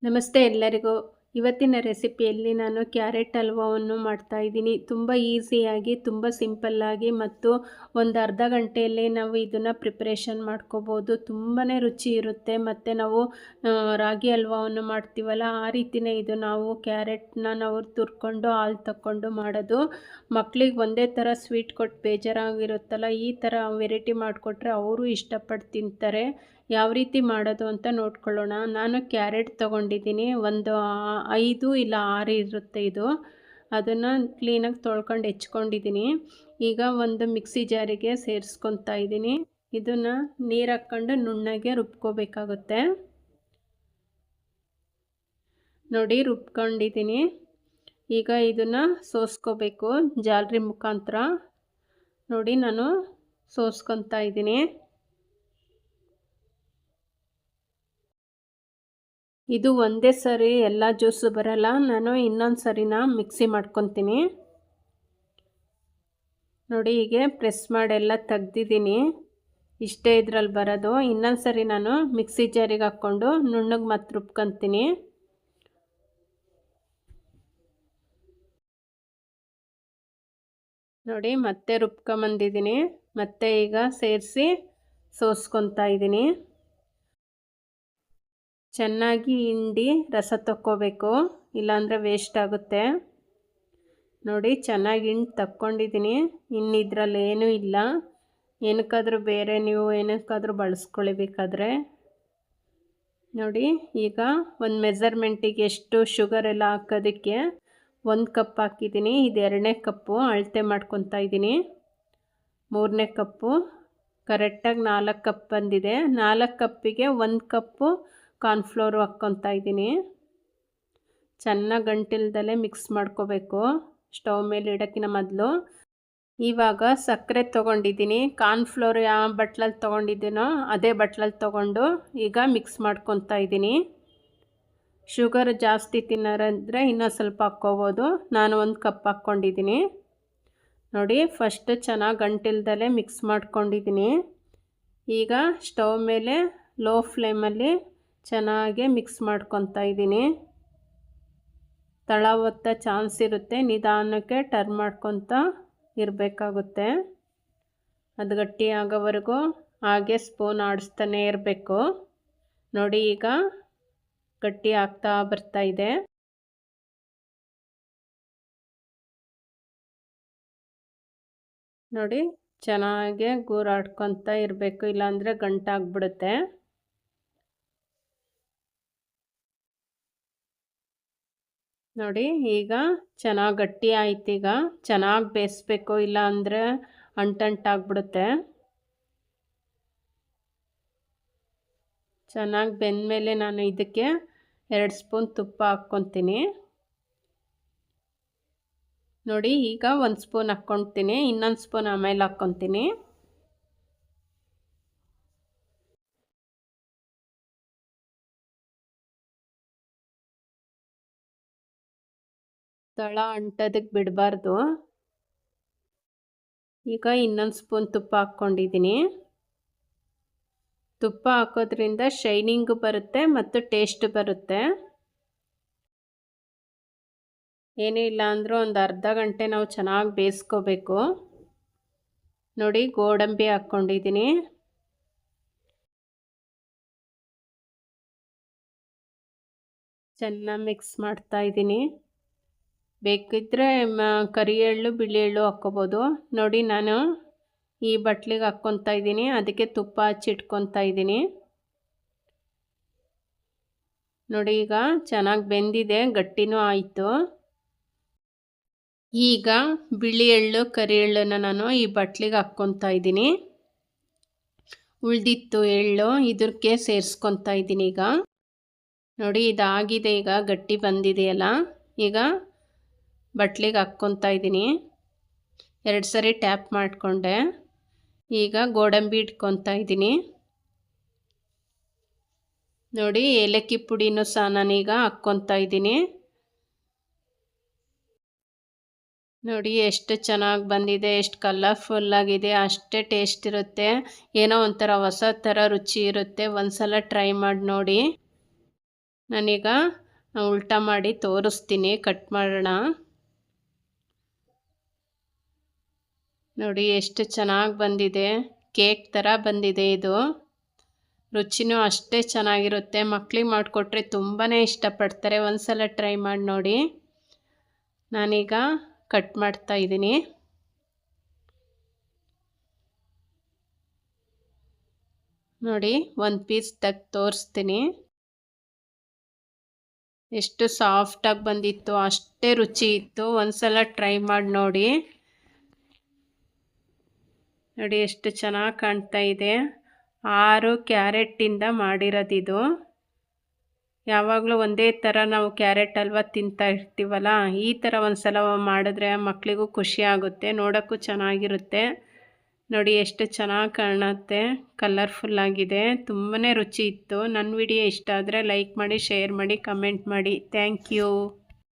ನಮಸ್ತೆ ಎಲ್ಲರಿಗೂ. ಇವತ್ತಿನ ರೆಸಿಪಿಯಲ್ಲಿ ನಾನು ಕ್ಯಾರೆಟ್ ಹಲ್ವಾವನ್ನು ಮಾಡ್ತಾಯಿದ್ದೀನಿ. ತುಂಬ ಈಸಿಯಾಗಿ, ತುಂಬ ಸಿಂಪಲ್ಲಾಗಿ ಮತ್ತು ಒಂದು ಅರ್ಧ ಗಂಟೆಯಲ್ಲಿ ನಾವು ಇದನ್ನು ಪ್ರಿಪ್ರೇಷನ್ ಮಾಡ್ಕೋಬೋದು. ತುಂಬಾ ರುಚಿ ಇರುತ್ತೆ. ಮತ್ತು ನಾವು ರಾಗಿ ಹಲ್ವಾವನ್ನು ಮಾಡ್ತೀವಲ್ಲ, ಆ ರೀತಿಯೇ ಇದು. ನಾವು ಕ್ಯಾರೆಟ್ನ ನಾವು ತುರ್ಕೊಂಡು ಹಾಲು ತಕ್ಕೊಂಡು ಮಾಡೋದು. ಮಕ್ಳಿಗೆ ಒಂದೇ ಥರ ಸ್ವೀಟ್ ಕೊಟ್ಟು ಬೇಜಾರಾಗಿರುತ್ತಲ್ಲ, ಈ ಥರ ವೆರೈಟಿ ಮಾಡಿಕೊಟ್ರೆ ಅವರು ಇಷ್ಟಪಟ್ಟು ತಿಂತಾರೆ. ಯಾವ ರೀತಿ ಮಾಡೋದು ಅಂತ ನೋಡ್ಕೊಳ್ಳೋಣ. ನಾನು ಕ್ಯಾರೆಟ್ ತೊಗೊಂಡಿದ್ದೀನಿ. ಒಂದು 5 ಇಲ್ಲ 6 ಇರುತ್ತೆ ಇದು. ಅದನ್ನು ಕ್ಲೀನಾಗಿ ತೊಳ್ಕೊಂಡು ಹೆಚ್ಕೊಂಡಿದ್ದೀನಿ. ಈಗ ಒಂದು ಮಿಕ್ಸಿ ಜಾರಿಗೆ ಸೇರಿಸ್ಕೊತಾ ಇದ್ದೀನಿ. ಇದನ್ನು ನೀರು ಹಾಕ್ಕೊಂಡು ನುಣ್ಣಗೆ ರುಬ್ಕೋಬೇಕಾಗುತ್ತೆ. ನೋಡಿ ರುಬ್ಕೊಂಡಿದ್ದೀನಿ. ಈಗ ಇದನ್ನು ಸೋಸ್ಕೋಬೇಕು ಜಾಲರಿ ಮುಖಾಂತರ. ನೋಡಿ ನಾನು ಸೋಸ್ಕೊತಾ ಇದ್ದೀನಿ. ಇದು ಒಂದೇ ಸರಿ ಎಲ್ಲ ಜ್ಯೂಸು ಬರಲ್ಲ. ನಾನು ಇನ್ನೊಂದು ಸರಿನ ಮಿಕ್ಸಿ ಮಾಡ್ಕೊತೀನಿ. ನೋಡಿ ಹೀಗೆ ಪ್ರೆಸ್ ಮಾಡೆಲ್ಲ ತೆಗ್ದಿದ್ದೀನಿ. ಇಷ್ಟೇ ಇದರಲ್ಲಿ ಬರೋದು. ಇನ್ನೊಂದು ಸರಿ ನಾನು ಮಿಕ್ಸಿ ಜಾರಿಗೆ ಹಾಕ್ಕೊಂಡು ನುಣ್ಣಗೆ ಮತ್ತೆ ರುಬ್ಕೊತೀನಿ. ನೋಡಿ ಮತ್ತೆ ರುಬ್ಕೊಂಬಂದಿದ್ದೀನಿ. ಮತ್ತೆ ಈಗ ಸೇರಿಸಿ ಸೋಸ್ಕೊತಾ ಇದ್ದೀನಿ. ಚೆನ್ನಾಗಿ ಹಿಂಡಿ ರಸ ತಕ್ಕೋಬೇಕು, ಇಲ್ಲಾಂದರೆ ವೇಸ್ಟ್ ಆಗುತ್ತೆ. ನೋಡಿ ಚೆನ್ನಾಗಿ ಹಿಂಡಿ ತಕ್ಕೊಂಡಿದ್ದೀನಿ. ಇನ್ನು ಇದರಲ್ಲಿ ಏನೂ ಇಲ್ಲ. ಏನಕ್ಕಾದರೂ ಬೇರೆ ನೀವು ಏನಕ್ಕಾದರೂ ಬಳಸ್ಕೊಳ್ಬೇಕಾದ್ರೆ ನೋಡಿ. ಈಗ ಒಂದು ಮೆಜರ್ಮೆಂಟಿಗೆ ಎಷ್ಟು ಶುಗರ್ ಎಲ್ಲ ಹಾಕೋದಕ್ಕೆ 1 ಕಪ್ ಹಾಕಿದ್ದೀನಿ. ಇದು 2ನೇ ಕಪ್ಪು ಅಳತೆ ಮಾಡ್ಕೊತಾ ಇದ್ದೀನಿ. 3ನೇ ಕಪ್ಪು ಕರೆಕ್ಟಾಗಿ 4 ಕಪ್ ಬಂದಿದೆ. 4 ಕಪ್ಪಿಗೆ 1 ಕಪ್ಪು ಕಾರ್ನ್ಫ್ಲೋರು ಹಾಕ್ಕೊತಾ ಇದ್ದೀನಿ. ಚೆನ್ನಾಗಿ ಗಂಟಿಲ್ದಲೇ ಮಿಕ್ಸ್ ಮಾಡ್ಕೋಬೇಕು ಸ್ಟವ್ ಮೇಲೆ ಇಡೋಕ್ಕಿಂತ ಮೊದಲು. ಇವಾಗ ಸಕ್ಕರೆ ತೊಗೊಂಡಿದ್ದೀನಿ. ಕಾರ್ನ್ಫ್ಲೋರ್ ಯಾವ ಬಟ್ಲಲ್ಲಿ ತೊಗೊಂಡಿದ್ದೀನೋ ಅದೇ ಬಟ್ಲಲ್ಲಿ ತೊಗೊಂಡು ಈಗ ಮಿಕ್ಸ್ ಮಾಡ್ಕೊತಾ ಇದ್ದೀನಿ. ಶುಗರ್ ಜಾಸ್ತಿ ತಿನ್ನೋರಂದರೆ ಇನ್ನೂ ಸ್ವಲ್ಪ ಹಾಕ್ಕೋಬೋದು. ನಾನು 1 ಕಪ್ ಹಾಕ್ಕೊಂಡಿದ್ದೀನಿ. ನೋಡಿ ಫಸ್ಟ್ ಚೆನ್ನಾಗಿ ಗಂಟಿಲ್ದಲೇ ಮಿಕ್ಸ್ ಮಾಡ್ಕೊಂಡಿದ್ದೀನಿ. ಈಗ ಸ್ಟವ್ ಮೇಲೆ ಲೋ ಫ್ಲೇಮಲ್ಲಿ ಚೆನ್ನಾಗಿ ಮಿಕ್ಸ್ ಮಾಡ್ಕೊತಾ ಇದ್ದೀನಿ. ತಳ ಒತ್ತ ಚಾನ್ಸ್ ಇರುತ್ತೆ. ನಿಧಾನಕ್ಕೆ ಟರ್ನ್ ಮಾಡ್ಕೊತಾ ಇರಬೇಕಾಗುತ್ತೆ. ಅದು ಗಟ್ಟಿ ಆಗೋವರೆಗೂ ಹಾಗೆ ಸ್ಪೂನ್ ಆಡಿಸ್ತಾನೆ ಇರಬೇಕು. ನೋಡಿ ಈಗ ಗಟ್ಟಿ ಆಗ್ತಾ ಬರ್ತಾ ಇದೆ. ನೋಡಿ ಚೆನ್ನಾಗಿ ಗೂರಾಡ್ಕೊತಾ ಇರಬೇಕು, ಇಲ್ಲಾಂದರೆ ಗಂಟಾಗ್ಬಿಡುತ್ತೆ. ನೋಡಿ ಈಗ ಚೆನ್ನಾಗಿ ಗಟ್ಟಿ ಆಯ್ತು. ಈಗ ಚೆನ್ನಾಗಿ ಬೇಯಿಸ್ಬೇಕು, ಇಲ್ಲ ಅಂದರೆ ಅಂಟಂಟಾಗ್ಬಿಡುತ್ತೆ. ಚೆನ್ನಾಗಿ ಬೆಂದಮೇಲೆ ನಾನು ಇದಕ್ಕೆ 2 ಸ್ಪೂನ್ ತುಪ್ಪ ಹಾಕ್ಕೊತೀನಿ. ನೋಡಿ ಈಗ 1 ಸ್ಪೂನ್ ಹಾಕ್ಕೊತೀನಿ. ಇನ್ನೊಂದು ಸ್ಪೂನ್ ಆಮೇಲೆ ಹಾಕ್ಕೊತೀನಿ. ತಳ ಅಂಟೋದಕ್ಕೆ ಬಿಡಬಾರ್ದು. ಈಗ ಇನ್ನೊಂದು ಸ್ಪೂನ್ ತುಪ್ಪ ಹಾಕ್ಕೊಂಡಿದ್ದೀನಿ. ತುಪ್ಪ ಹಾಕೋದ್ರಿಂದ ಶೈನಿಂಗು ಬರುತ್ತೆ ಮತ್ತು ಟೇಸ್ಟ್ ಬರುತ್ತೆ. ಏನೂ ಇಲ್ಲ ಅಂದರೂ ಒಂದು ಅರ್ಧ ಗಂಟೆ ನಾವು ಚೆನ್ನಾಗಿ ಬೇಯಿಸ್ಕೋಬೇಕು. ನೋಡಿ ಗೋಡಂಬಿ ಹಾಕ್ಕೊಂಡಿದ್ದೀನಿ. ಚೆನ್ನಾಗಿ ಮಿಕ್ಸ್ ಮಾಡ್ತಾ ಇದ್ದೀನಿ. ಬೇಕಿದ್ದರೆ ಕರಿ ಎಳ್ಳು ಬಿಳಿ ಎಳ್ಳು ಹಾಕ್ಕೋಬೋದು. ನೋಡಿ ನಾನು ಈ ಬಟ್ಲಿಗೆ ಹಾಕ್ಕೊತಾ ಇದ್ದೀನಿ. ಅದಕ್ಕೆ ತುಪ್ಪ ಹಚ್ಚಿಟ್ಕೊತಾ ಇದ್ದೀನಿ. ನೋಡಿ ಈಗ ಚೆನ್ನಾಗಿ ಬೆಂದಿದೆ, ಗಟ್ಟಿನೂ ಆಯಿತು. ಈಗ ಬಿಳಿ ಎಳ್ಳು ಕರಿ ಎಳ್ಳನ್ನು ನಾನು ಈ ಬಟ್ಲಿಗೆ ಹಾಕ್ಕೊತಾ ಇದ್ದೀನಿ. ಉಳಿದಿತ್ತು ಎಳ್ಳು ಇದಕ್ಕೆ ಸೇರಿಸ್ಕೊತಾ ಇದ್ದೀನಿ. ಈಗ ನೋಡಿ ಇದಾಗಿದೆ. ಈಗ ಗಟ್ಟಿ ಬಂದಿದೆಯಲ್ಲ, ಈಗ ಬಟ್ಲಿಗೆ ಹಾಕ್ಕೊತಾ ಇದ್ದೀನಿ. 2 ಸರಿ ಟ್ಯಾಪ್ ಮಾಡಿಕೊಂಡೆ. ಈಗ ಗೋಡಂಬಿ ಇಟ್ಕೊತಾ ಇದ್ದೀನಿ. ನೋಡಿ ಏಲಕ್ಕಿ ಪುಡಿನೂ ಸಹ ನಾನೀಗ ಹಾಕ್ಕೊತಾ ಇದ್ದೀನಿ. ನೋಡಿ ಎಷ್ಟು ಚೆನ್ನಾಗಿ ಬಂದಿದೆ, ಎಷ್ಟು ಕಲರ್ಫುಲ್ಲಾಗಿದೆ, ಅಷ್ಟೇ ಟೇಸ್ಟ್ ಇರುತ್ತೆ. ಏನೋ ಒಂಥರ ಹೊಸ ಥರ ರುಚಿ ಇರುತ್ತೆ. ಒಂದು ಸಲ ಟ್ರೈ ಮಾಡಿ ನೋಡಿ. ನಾನೀಗ ಉಲ್ಟಾ ಮಾಡಿ ತೋರಿಸ್ತೀನಿ, ಕಟ್ ಮಾಡೋಣ. ನೋಡಿ ಎಷ್ಟು ಚೆನ್ನಾಗಿ ಬಂದಿದೆ, ಕೇಕ್ ಥರ ಬಂದಿದೆ. ಇದು ರುಚಿನೂ ಅಷ್ಟೇ ಚೆನ್ನಾಗಿರುತ್ತೆ. ಮಕ್ಕಳಿಗೆ ಮಾಡಿಕೊಟ್ರೆ ತುಂಬಾ ಇಷ್ಟಪಡ್ತಾರೆ. ಒಂದ್ಸಲ ಟ್ರೈ ಮಾಡಿ ನೋಡಿ. ನಾನೀಗ ಕಟ್ ಮಾಡ್ತಾ ಇದ್ದೀನಿ. ನೋಡಿ ಒಂದು ಪೀಸ್ ತೆಗ್ದು ತೋರಿಸ್ತೀನಿ. ಎಷ್ಟು ಸಾಫ್ಟಾಗಿ ಬಂದಿತ್ತು, ಅಷ್ಟೇ ರುಚಿ ಇತ್ತು. ಒಂದ್ಸಲ ಟ್ರೈ ಮಾಡಿ ನೋಡಿ. ನೋಡಿ ಎಷ್ಟು ಚೆನ್ನಾಗಿ ಕಾಣ್ತಾ ಇದೆ. 6 ಕ್ಯಾರೆಟಿಂದ ಮಾಡಿರೋದಿದು. ಯಾವಾಗಲೂ ಒಂದೇ ಥರ ನಾವು ಕ್ಯಾರೆಟ್ ಹಲ್ವ ತಿಂತಾ ಇರ್ತೀವಲ್ಲ, ಈ ಥರ ಒಂದು ಸಲ ಮಾಡಿದ್ರೆ ಮಕ್ಕಳಿಗೂ ಖುಷಿ ಆಗುತ್ತೆ, ನೋಡೋಕ್ಕೂ ಚೆನ್ನಾಗಿರುತ್ತೆ. ನೋಡಿ ಎಷ್ಟು ಚೆನ್ನಾಗಿ ಕಾಣುತ್ತೆ, ಕಲರ್ಫುಲ್ಲಾಗಿದೆ, ತುಂಬಾ ರುಚಿ ಇತ್ತು. ನನ್ನ ವಿಡಿಯೋ ಇಷ್ಟ ಆದರೆ ಲೈಕ್ ಮಾಡಿ, ಶೇರ್ ಮಾಡಿ, ಕಮೆಂಟ್ ಮಾಡಿ. Thank you.